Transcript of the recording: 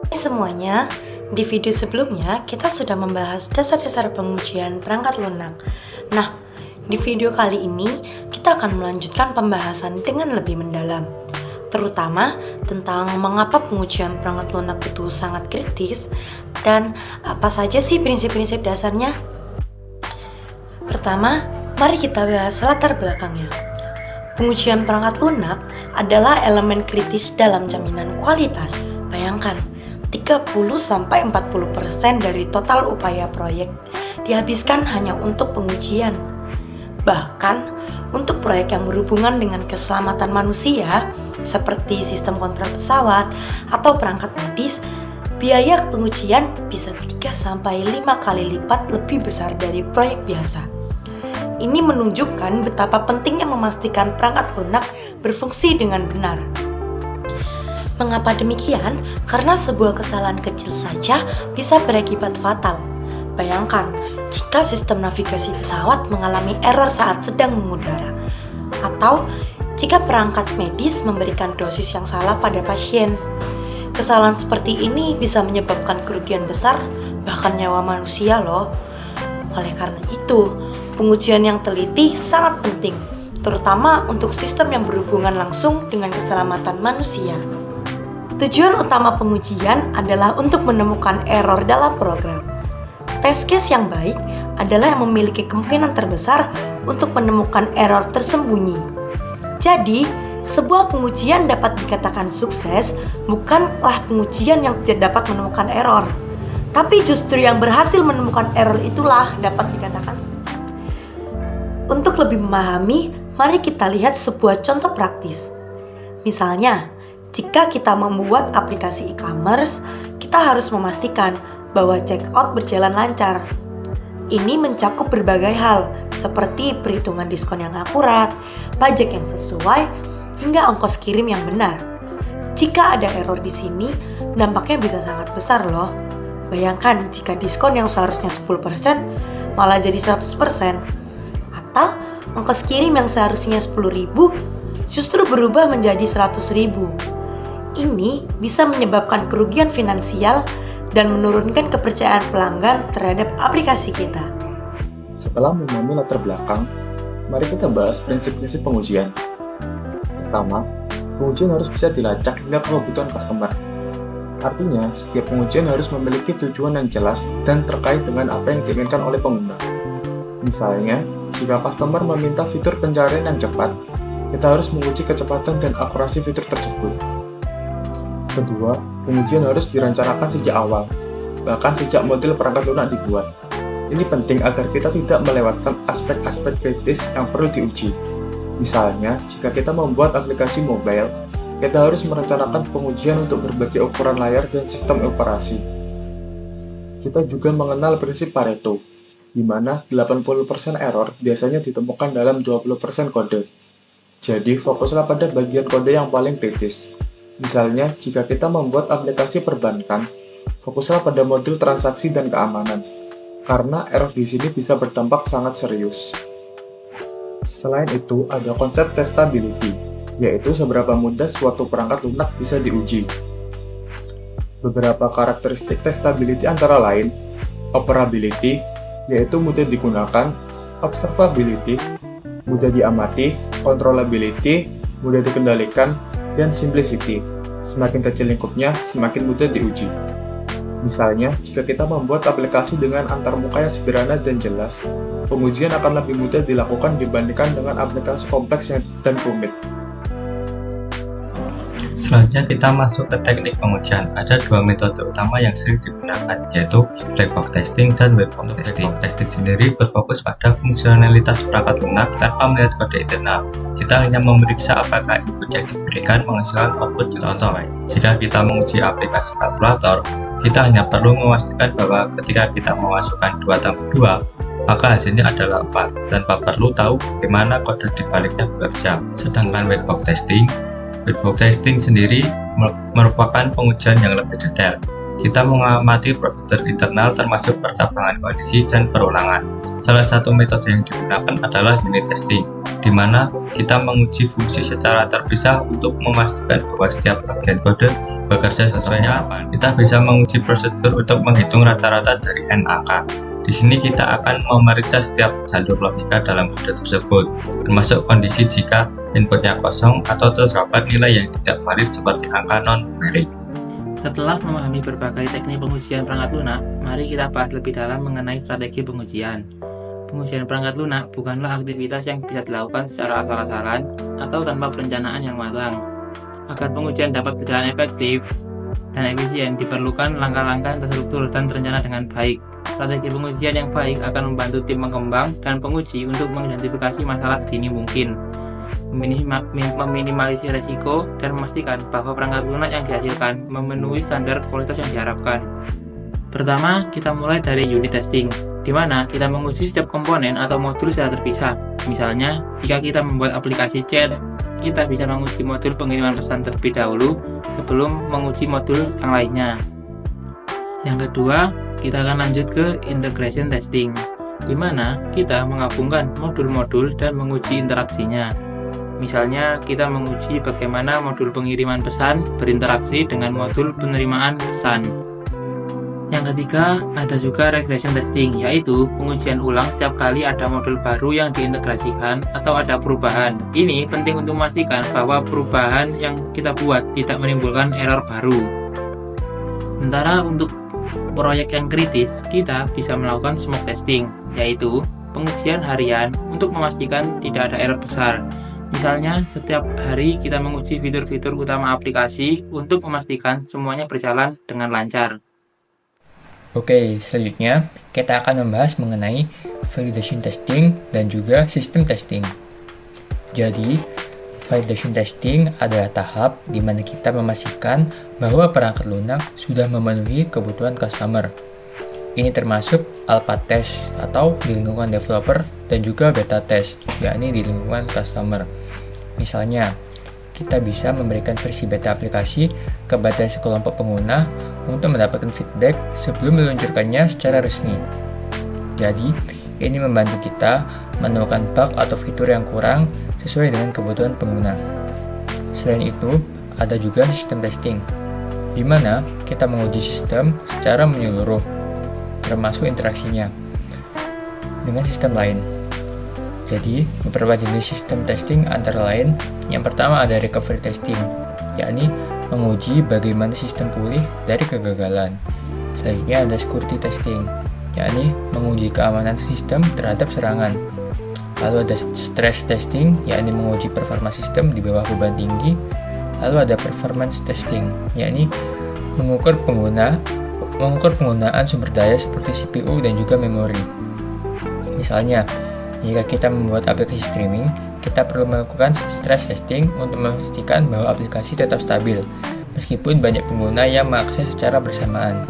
Hai semuanya, di video sebelumnya kita sudah membahas dasar-dasar pengujian perangkat lunak. Nah, di video kali ini kita akan melanjutkan pembahasan dengan lebih mendalam, terutama tentang mengapa pengujian perangkat lunak itu sangat kritis dan apa saja sih prinsip-prinsip dasarnya. Pertama, mari kita bahas latar belakangnya. Pengujian perangkat lunak adalah elemen kritis dalam jaminan kualitas. Bayangkan, 30-40% dari total upaya proyek dihabiskan hanya untuk pengujian. Bahkan, untuk proyek yang berhubungan dengan keselamatan manusia, seperti sistem kontrol pesawat atau perangkat medis, biaya pengujian bisa 3-5 kali lipat lebih besar dari proyek biasa. Ini menunjukkan betapa pentingnya memastikan perangkat lunak berfungsi dengan benar. Mengapa demikian? Karena sebuah kesalahan kecil saja bisa berakibat fatal. Bayangkan, jika sistem navigasi pesawat mengalami error saat sedang mengudara, atau jika perangkat medis memberikan dosis yang salah pada pasien. Kesalahan seperti ini bisa menyebabkan kerugian besar, bahkan nyawa manusia loh. Oleh karena itu, pengujian yang teliti sangat penting, terutama untuk sistem yang berhubungan langsung dengan keselamatan manusia. Tujuan utama pengujian adalah untuk menemukan error dalam program. Test case yang baik adalah yang memiliki kemungkinan terbesar untuk menemukan error tersembunyi. Jadi, sebuah pengujian dapat dikatakan sukses bukanlah pengujian yang tidak dapat menemukan error, tapi justru yang berhasil menemukan error itulah dapat dikatakan sukses. Untuk lebih memahami, mari kita lihat sebuah contoh praktis. Misalnya, jika kita membuat aplikasi e-commerce, kita harus memastikan bahwa checkout berjalan lancar. Ini mencakup berbagai hal, seperti perhitungan diskon yang akurat, pajak yang sesuai, hingga ongkos kirim yang benar. Jika ada error di sini, dampaknya bisa sangat besar loh. Bayangkan jika diskon yang seharusnya 10% malah jadi 100%, atau ongkos kirim yang seharusnya 10.000 justru berubah menjadi 100.000. Ini bisa menyebabkan kerugian finansial dan menurunkan kepercayaan pelanggan terhadap aplikasi kita. Setelah memahami latar belakang, mari kita bahas prinsip-prinsip pengujian. Pertama, pengujian harus bisa dilacak hingga ke kebutuhan customer. Artinya, setiap pengujian harus memiliki tujuan yang jelas dan terkait dengan apa yang diinginkan oleh pengguna. Misalnya, jika customer meminta fitur pencarian yang cepat, kita harus menguji kecepatan dan akurasi fitur tersebut. Kedua, pengujian harus direncanakan sejak awal, bahkan sejak model perangkat lunak dibuat. Ini penting agar kita tidak melewatkan aspek-aspek kritis yang perlu diuji. Misalnya, jika kita membuat aplikasi mobile, kita harus merencanakan pengujian untuk berbagai ukuran layar dan sistem operasi. Kita juga mengenal prinsip Pareto, di mana 80% error biasanya ditemukan dalam 20% kode. Jadi, fokuslah pada bagian kode yang paling kritis. Misalnya, jika kita membuat aplikasi perbankan, fokuslah pada modul transaksi dan keamanan, karena error di sini bisa berdampak sangat serius. Selain itu, ada konsep testability, yaitu seberapa mudah suatu perangkat lunak bisa diuji. Beberapa karakteristik testability antara lain, operability, yaitu mudah digunakan, observability, mudah diamati, controllability, mudah dikendalikan, dan simplicity. Semakin kecil lingkupnya, semakin mudah diuji. Misalnya, jika kita membuat aplikasi dengan antarmuka yang sederhana dan jelas, pengujian akan lebih mudah dilakukan dibandingkan dengan aplikasi kompleks dan rumit. Selanjutnya kita masuk ke teknik pengujian. Ada dua metode utama yang sering digunakan, yaitu black box testing dan white box testing. Testing sendiri berfokus pada fungsionalitas perangkat lunak tanpa melihat kode internal. Kita hanya memeriksa apakah input yang diberikan menghasilkan output yang sesuai. Jika kita menguji aplikasi kalkulator, kita hanya perlu memastikan bahwa ketika kita memasukkan 2+2, maka hasilnya adalah 4, tanpa perlu tahu bagaimana kode dibaliknya bekerja. Sedangkan white box testing sendiri merupakan pengujian yang lebih detail. Kita mengamati prosedur internal termasuk percabangan kondisi dan perulangan. Salah satu metode yang digunakan adalah unit testing. di mana kita menguji fungsi secara terpisah untuk memastikan bahwa setiap bagian kode bekerja sesuai harapan. Kita bisa menguji prosedur untuk menghitung rata-rata dari n angka. Di sini kita akan memeriksa setiap jalur logika dalam kode tersebut, termasuk kondisi jika inputnya kosong atau terdapat nilai yang tidak valid seperti angka non-numerik. Setelah memahami berbagai teknik pengujian perangkat lunak, mari kita bahas lebih dalam mengenai strategi pengujian. Pengujian perangkat lunak bukanlah aktivitas yang bisa dilakukan secara asal-asalan atau tanpa perencanaan yang matang. Agar pengujian dapat berjalan efektif dan efisien, diperlukan langkah-langkah yang terstruktur dan terencana dengan baik. Strategi pengujian yang baik akan membantu tim pengembang dan penguji untuk mengidentifikasi masalah sedini mungkin, meminimalisir resiko, dan memastikan bahwa perangkat lunak yang dihasilkan memenuhi standar kualitas yang diharapkan. Pertama, kita mulai dari unit testing, di mana kita menguji setiap komponen atau modul secara terpisah. Misalnya, jika kita membuat aplikasi chat, kita bisa menguji modul pengiriman pesan terlebih dahulu sebelum menguji modul yang lainnya. Yang kedua, kita akan lanjut ke integration testing, di mana kita menggabungkan modul-modul dan menguji interaksinya. Misalnya, kita menguji bagaimana modul pengiriman pesan berinteraksi dengan modul penerimaan pesan. Yang ketiga, ada juga regression testing, yaitu pengujian ulang setiap kali ada modul baru yang diintegrasikan atau ada perubahan. Ini penting untuk memastikan bahwa perubahan yang kita buat tidak menimbulkan error baru. Sementara untuk proyek yang kritis, kita bisa melakukan smoke testing, yaitu pengujian harian untuk memastikan tidak ada error besar. Misalnya, setiap hari kita menguji fitur-fitur utama aplikasi untuk memastikan semuanya berjalan dengan lancar. Oke, selanjutnya kita akan membahas mengenai validation testing dan juga system testing. Jadi, validation testing adalah tahap di mana kita memastikan bahwa perangkat lunak sudah memenuhi kebutuhan customer. Ini termasuk alpha test atau di lingkungan developer dan juga beta test, yakni di lingkungan customer. Misalnya, kita bisa memberikan versi beta aplikasi kepada sekelompok pengguna untuk mendapatkan feedback sebelum meluncurkannya secara resmi. Jadi, ini membantu kita menemukan bug atau fitur yang kurang sesuai dengan kebutuhan pengguna. Selain itu, ada juga sistem testing, di mana kita menguji sistem secara menyeluruh, termasuk interaksinya dengan sistem lain. Jadi, beberapa jenis sistem testing antara lain, yang pertama ada recovery testing, yakni menguji bagaimana sistem pulih dari kegagalan. Selanjutnya ada security testing, yakni menguji keamanan sistem terhadap serangan. Lalu ada stress testing, yakni menguji performa sistem di bawah beban tinggi. Lalu ada performance testing, yakni mengukur penggunaan sumber daya seperti CPU dan juga memori. Misalnya, jika kita membuat aplikasi streaming, kita perlu melakukan stress testing untuk memastikan bahwa aplikasi tetap stabil, meskipun banyak pengguna yang mengakses secara bersamaan.